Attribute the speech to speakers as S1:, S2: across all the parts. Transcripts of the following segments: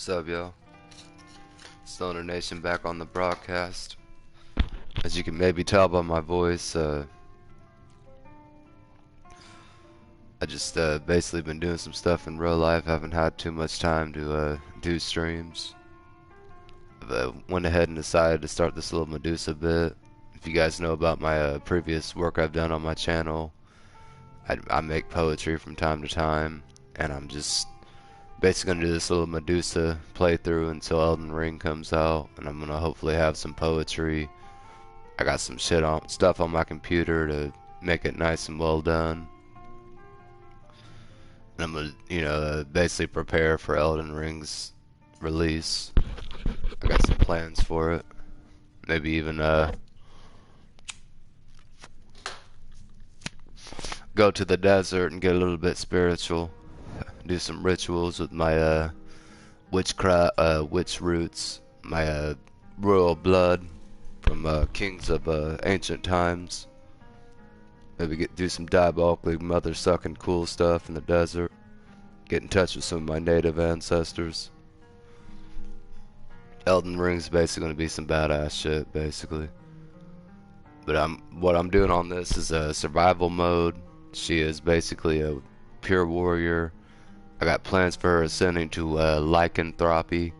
S1: What's up, yo? Stoner Nation back on the broadcast. As you can maybe tell by my voice, I just basically been doing some stuff in real life. Haven't had too much time to do streams. I went ahead and decided to start this little Medusa bit. If you guys know about my previous work I've done on my channel, I make poetry from time to time, and I'm just basically gonna do this little Medusa playthrough until Elden Ring comes out, and I'm gonna hopefully have some poetry. I got some stuff on my computer to make it nice and well done. And I'm gonna, basically prepare for Elden Ring's release. I got some plans for it. Maybe even go to the desert and get a little bit spiritual. Do some rituals with my witch roots, my royal blood from kings of ancient times. Maybe do some diabolically mother-sucking cool stuff in the desert. Get in touch with some of my native ancestors. Elden Ring's basically going to be some badass shit, basically. But what I'm doing on this is a survival mode. She is basically a pure warrior. I got plans for her ascending to lycanthropy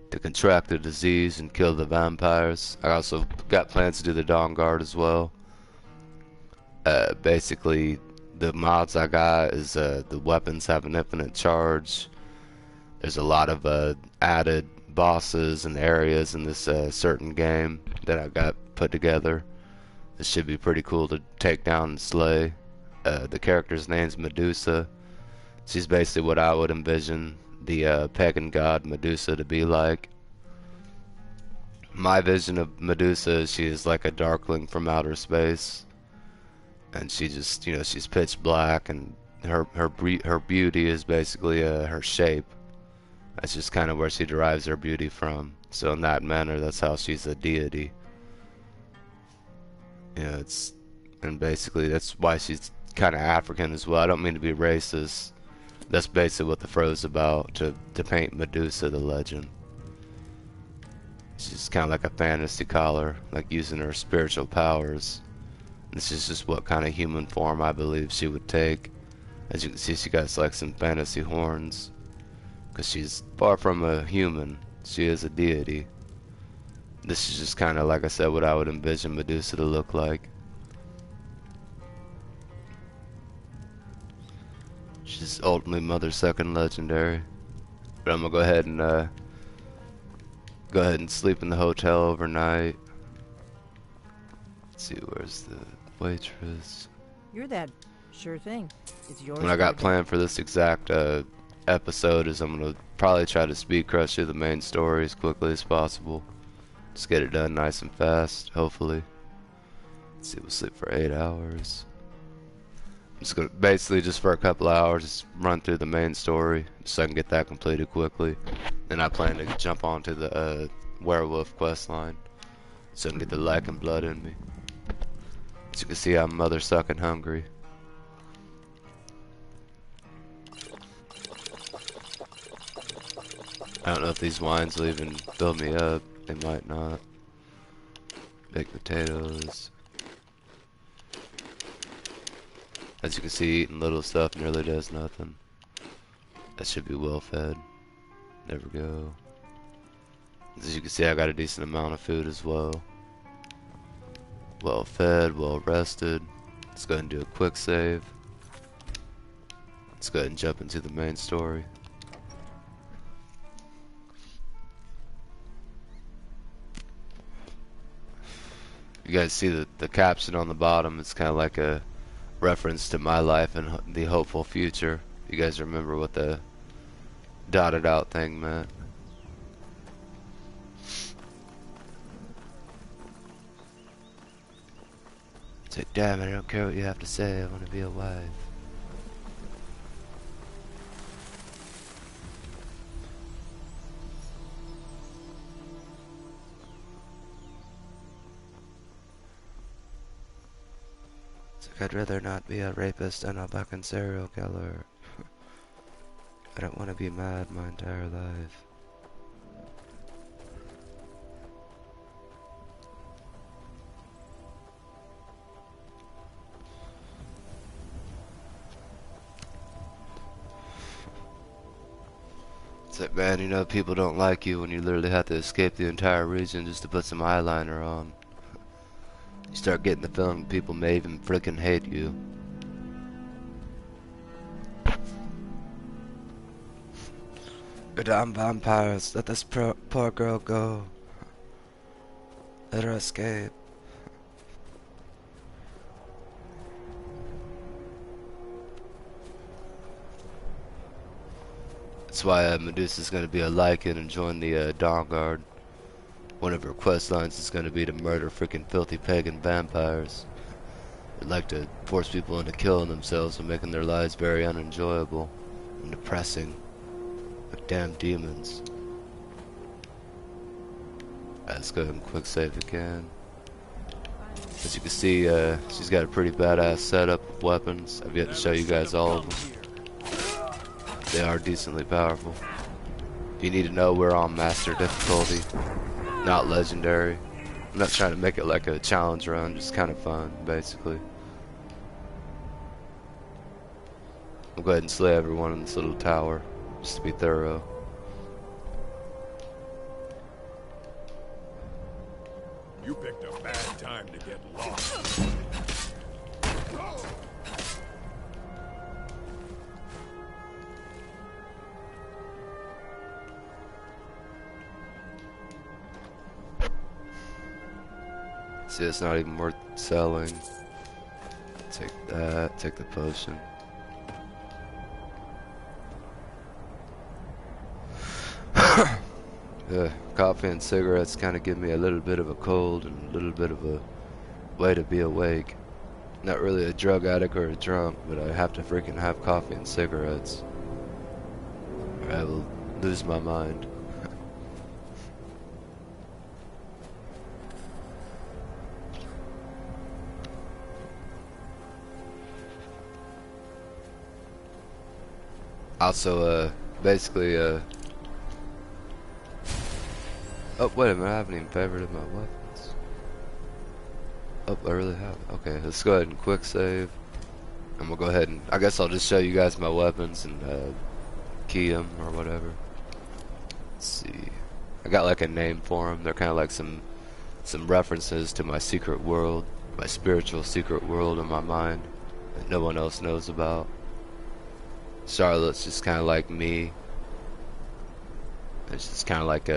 S1: to contract the disease and kill the vampires. I also got plans to do the Dawn Guard as well. Basically, the mods I got is the weapons have an infinite charge. There's a lot of added bosses and areas in this certain game that I got put together. This should be pretty cool to take down and slay. The character's name's Medusa. She's basically what I would envision the pagan god Medusa to be like. My vision of Medusa is she is like a darkling from outer space, and she just, she's pitch black, and her beauty is basically her shape. That's just kind of where she derives her beauty from. So in that manner, that's how she's a deity. And basically that's why she's kind of African as well. I don't mean to be racist. That's basically what the fro's about, to paint Medusa the legend. She's kind of like a fantasy caller, like using her spiritual powers. This is just what kind of human form I believe she would take. As you can see, she got like some fantasy horns, because she's far from a human. She is a deity. This is just kind of, like I said, what I would envision Medusa to look like. She's ultimately mother-sucking legendary. But I'm gonna go ahead and sleep in the hotel overnight. Let's see, where's the waitress?
S2: You're that sure thing. It's yours.
S1: What I got planned for this exact episode is I'm gonna probably try to speed crush through the main story as quickly as possible. Just get it done nice and fast, hopefully. Let's see, we'll sleep for 8 hours. I'm just gonna basically just for a couple of hours just run through the main story so I can get that completed quickly. Then I plan to jump onto the werewolf quest line so I can get the lycan blood in me. As you can see, I'm mother sucking hungry. I don't know if these wines will even fill me up. They might not. Baked potatoes. As you can see, eating little stuff nearly does nothing. That should be well fed. There we go. As you can see, I got a decent amount of food as well. Well fed, well rested. Let's go ahead and do a quick save. Let's go ahead and jump into the main story. You guys see the caption on the bottom. It's kind of like a reference to my life and the hopeful future. You guys remember what the dotted out thing meant? It's like, damn it, I don't care what you have to say, I want to be a wife. I'd rather not be a rapist and a fucking serial killer. I don't want to be mad my entire life. It's like, man, you know, people don't like you when you literally have to escape the entire region just to put some eyeliner on. You start getting the feeling people may even freaking hate you. Good damn vampires, let this poor girl go. Let her escape. That's why Medusa's gonna be a Lycan and join the Dawn Guard. One of her quest lines is gonna be to murder freaking filthy pagan vampires. They'd like to force people into killing themselves and making their lives very unenjoyable and depressing. Like damn demons. Let's go ahead and quick save again. As you can see, she's got a pretty badass setup of weapons. I've yet to show you guys all of them. They are decently powerful. You need to know we're on master difficulty, not legendary. I'm not trying to make it like a challenge run, just kind of fun, basically. I'll go ahead and slay everyone in this little tower, just to be thorough.
S3: You picked a bad time to get lost.
S1: See, it's not even worth selling. Take that, take the potion. Coffee and cigarettes kind of give me a little bit of a cold and a little bit of a way to be awake. Not really a drug addict or a drunk, but I have to freaking have coffee and cigarettes, or I will lose my mind. Also, basically, oh, wait a minute, I haven't even favorited my weapons. Oh, I really have. Okay, let's go ahead and quick save. And we'll go ahead and, I guess I'll just show you guys my weapons and, key them or whatever. Let's see. I got like a name for them. They're kind of like some references to my secret world, my spiritual secret world in my mind that no one else knows about. Charlotte's just kind of like me. It's just kind of like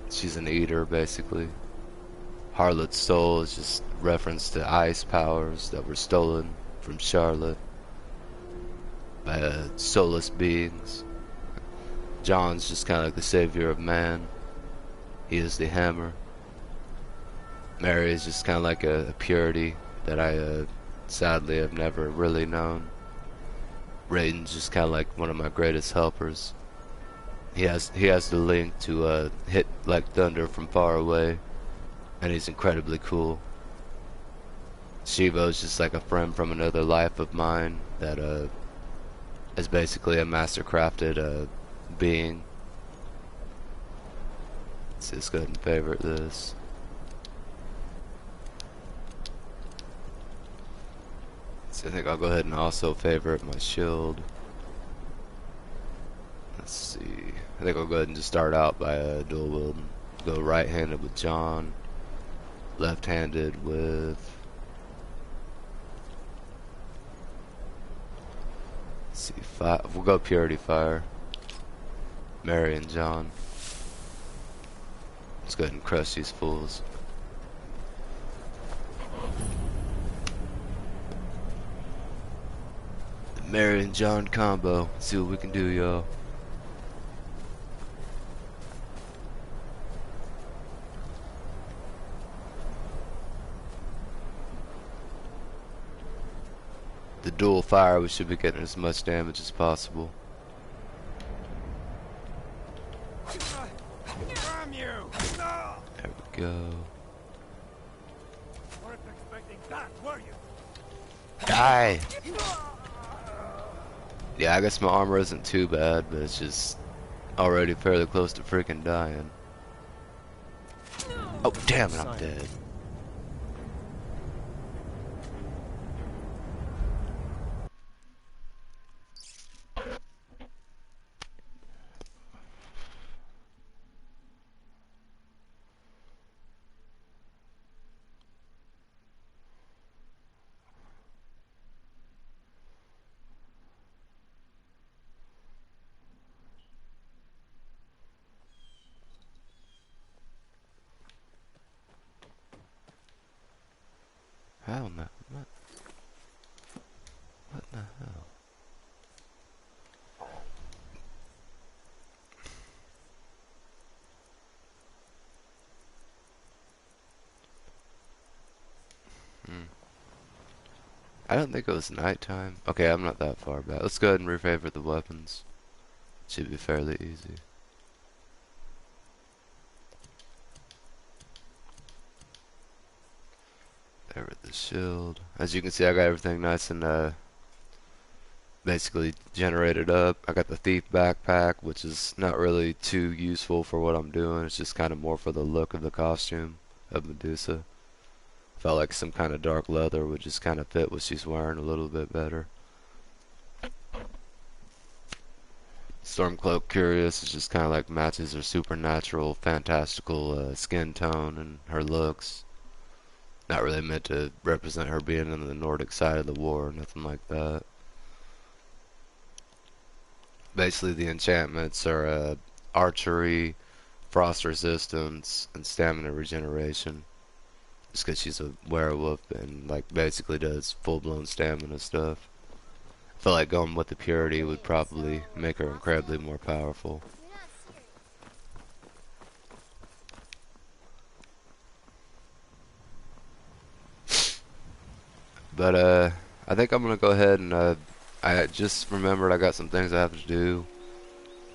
S1: she's an eater, basically. Harlot's soul is just reference to ice powers that were stolen from Charlotte by soulless beings. John's just kind of like the savior of man. He is the hammer. Mary is just kind of like a purity that I sadly have never really known. Rayden's just kind of like one of my greatest helpers. He has the link to hit like thunder from far away, and he's incredibly cool. Shivo's just like a friend from another life of mine that is basically a master crafted being. Let's just go ahead and favorite this. So I think I'll go ahead and also favorite my shield. Let's see. I think I'll go ahead and just start out by dual wielding. Go right-handed with John, left-handed with. Let's see, we'll go Purity Fire. Mary and John. Let's go ahead and crush these fools. The Mary and John combo. Let's see what we can do, y'all. The dual fire, we should be getting as much damage as possible. There we go.
S3: Weren't expecting that, were you?
S1: Die! Yeah, I guess my armor isn't too bad, but it's just already fairly close to freaking dying. Oh, damn it, I'm dead. Hell no. What the hell? Hmm. I don't think it was nighttime. Okay, I'm not that far back. Let's go ahead and refavorite the weapons. Should be fairly easy. There with the shield. As you can see, I got everything nice and basically generated up. I got the thief backpack, which is not really too useful for what I'm doing. It's just kind of more for the look of the costume of Medusa. Felt like some kind of dark leather would just kind of fit what she's wearing a little bit better. Stormcloak Curious is just kind of like matches her supernatural, fantastical skin tone and her looks. Not really meant to represent her being in the Nordic side of the war or nothing like that. Basically, the enchantments are archery, frost resistance, and stamina regeneration. Just because she's a werewolf and like basically does full-blown stamina stuff. I feel like going with the purity would probably make her incredibly more powerful. But I think I'm gonna go ahead and I just remembered I got some things I have to do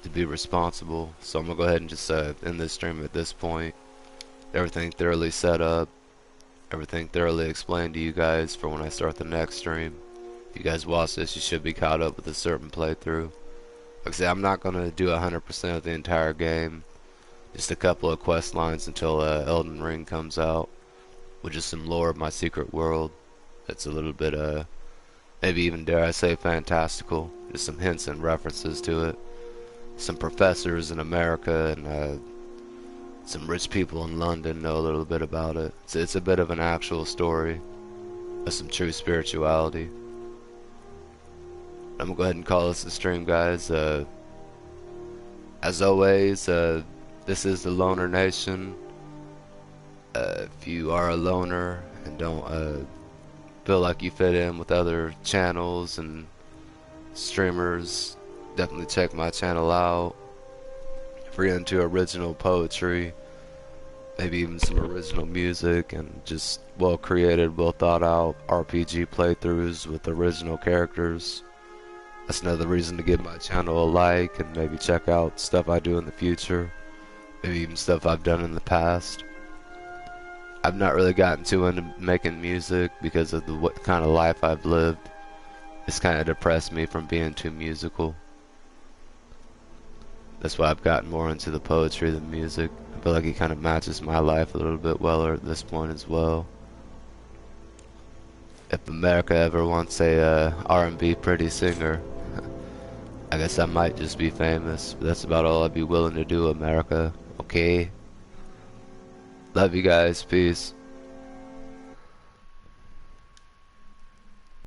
S1: to be responsible, so I'm gonna go ahead and just end this stream at this point. Everything thoroughly set up, everything thoroughly explained to you guys for when I start the next stream. If you guys watch this, you should be caught up with a certain playthrough. Like I said, I'm not gonna do 100% of the entire game. Just a couple of quest lines until Elden Ring comes out, which is some lore of my secret world. That's a little bit maybe even dare I say fantastical. Just some hints and references to it. Some professors in America and some rich people in London know a little bit about it. So it's a bit of an actual story of some true spirituality. I'm gonna go ahead and call this a stream, guys. As always, this is the Loner Nation. If you are a loner and don't feel like you fit in with other channels and streamers, definitely check my channel out. If you're into original poetry, maybe even some original music and just well created, well thought out RPG playthroughs with original characters, that's another reason to give my channel a like and maybe check out stuff I do in the future, maybe even stuff I've done in the past. I've not really gotten too into making music because of what kind of life I've lived. It's kind of depressed me from being too musical. That's why I've gotten more into the poetry than music. I feel like it kind of matches my life a little bit well at this point as well. If America ever wants a R&B pretty singer, I guess I might just be famous. But that's about all I'd be willing to do, America. Okay? Love you guys. Peace.